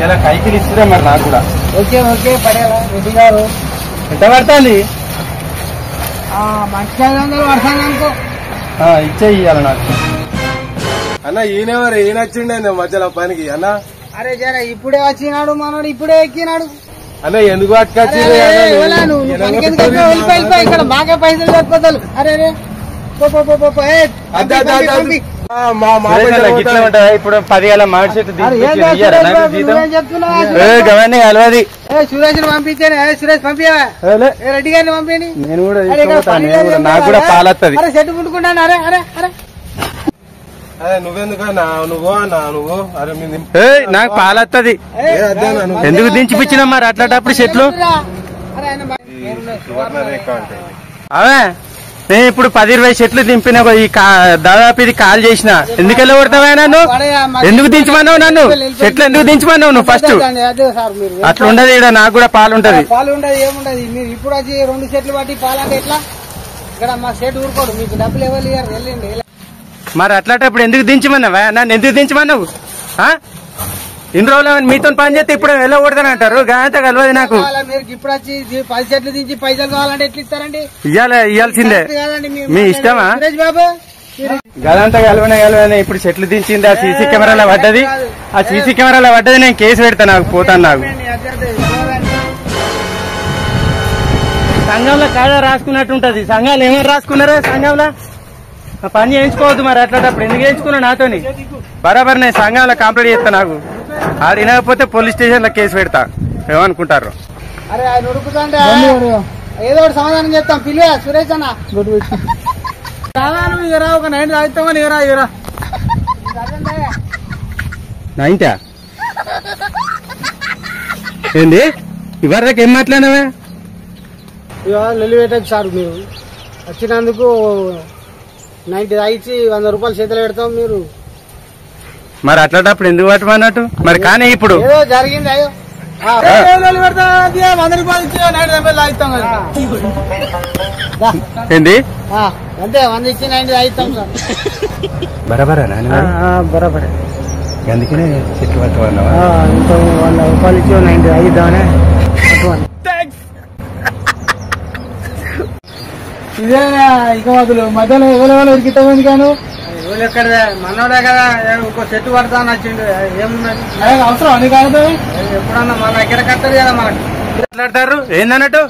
ఇలా కైకిలు ఇస్తురా మరి నాకు కూడా. ఓకే ఓకే పడేలా రెడ్డి గారు ఎంత పడుతుంది? మంచి 500 పడతాను అనుకో. ఇచ్చే ఇయ్యాలి నాకు. అన్న ఈయనెవరు ఈయన వచ్చిండే మధ్యలో పనికి అన్న. అరే జరా ఇప్పుడే వచ్చినాడు మనోడు, ఇప్పుడే ఎక్కినాడు అన్న. ఎందుకు పట్టుకొచ్చి ఇక్కడ బాగా పైసలు తక్కువ. అరే రే ఇప్పుడు 10 మామిడి చెట్టు గవన్నీ కలవది. సురేష్ పంపించాను. సురేష్ పంపించవా? రెడ్డి గారిని పంపించండి. నేను కూడా నాకు కూడా పాలత్తది. అరే చెట్టు పుట్టుకుంటాను. అరే అరే అరే నువ్వెందుకన్నా నువ్వు అన్నా నువ్వు? అరే నాకు పాలత్తది. ఎందుకు దించిపించినా మరి అట్లాంటప్పుడు చెట్లు? అవే నేను ఇప్పుడు 10-20 చెట్లు దింపిన దాదాపు ఇది కాల్ చేసిన. ఎందుకు వెళ్ళ కొడతావా నన్ను? ఎందుకు దించమన్నావు నన్ను? చెట్లు ఎందుకు దించమన్నావు నువ్వు? ఫస్ట్ అట్లా ఉండదు. ఇక్కడ నాకు కూడా పాలు ఉంటది. పాలు ఉండదు ఏముండదు. మీరు ఇప్పుడు వచ్చి 2 చెట్లు పట్టి పాలంటే ఎట్లా? ఇక్కడ మా చెట్టు ఊరుకోడు. మీకు డబ్బులు ఎవరు ఇయ్యారు? వెళ్ళండి. మరి అట్లాంటప్పుడు ఎందుకు దించమన్నావా? నన్ను ఎందుకు దించమన్నావు? ఇన్ని రోజులు మీతో పని చేస్తే ఇప్పుడు ఎలా కొడతానంటారు? గాయంత కలవదు నాకు. మీరు ఇప్పుడు వచ్చి 10 చెట్లు దించి పైసలు కావాలంటే ఎట్లా ఇస్తారండి? ఇయ్యాల్సిందే. మీ ఇష్టమా? బాబు గదంతా కలవనే ఇప్పుడు చెట్లు దించింది. ఆ సీసీ కెమెరాలో పడ్డది. ఆ సీసీ కెమెరాలో పడ్డది. నేను కేసు పెడతా. నాకు పోతాను. నాకు సంఘంలో కాదా రాసుకున్నట్టు ఉంటది. సంఘాలు ఏమైనా రాసుకున్నారా? సంఘంలో పని చేయించుకోవద్దు. మరి అట్లాంటప్పుడు ఎందుకు చేయించుకున్నా నాతోని? బరాబర్ నేను సంఘంలో కంప్లైంట్ చేస్తా. నాకు ఆడ వినకపోతే పోలీస్ స్టేషన్ లో కేసు పెడతా. ఏమనుకుంటారు? అరే ఆయన ఉడుకుతాంటే ఏదో ఒకటి సమాధానం చెప్తాం. పిల్లే సురేష్ అన్న ఇరా ఒక 9 తాగుతామని ఇరా ఇరా 9 ఏంది ఇవరకు ఏం మాట్లాడినావే? నిలివేటకు సార్ మీరు వచ్చినందుకు 90 తాగిచ్చి 100 రూపాయలు చేతిలో పెడతాం. మీరు మరి అట్లాంటప్పుడు ఎందుకు పట్టమన్నట్టు? మరి కానీ ఇప్పుడు ఏదో జరిగింది. అయ్యో 100 రూపాయలు ఇచ్చి 90 తాగుతాం కదా. ఏంది అంతే 100 ఇచ్చి 90 తాగుతాం సార్. బరాబరా? బరాబరే. అందుకనే చెట్లు పట్టుకున్నావా? ఇంకో 100 రూపాయలు ఇచ్చి 90 తాగిద్దామనే పట్టుకోండి. ఇదే ఇక వదులు మధ్యలో ఎవరెవరు ఉరికితామని కాను ఎవరు ఎక్కడదే మనోడే కదా. ఇంకో చెట్టు పడతా నచ్చిండు. ఏమున్నది అవసరం అని కాదు. ఎప్పుడన్నా మన దగ్గర కట్టదు కదా మనకి. మాట్లాడతారు ఏందన్నట్టు?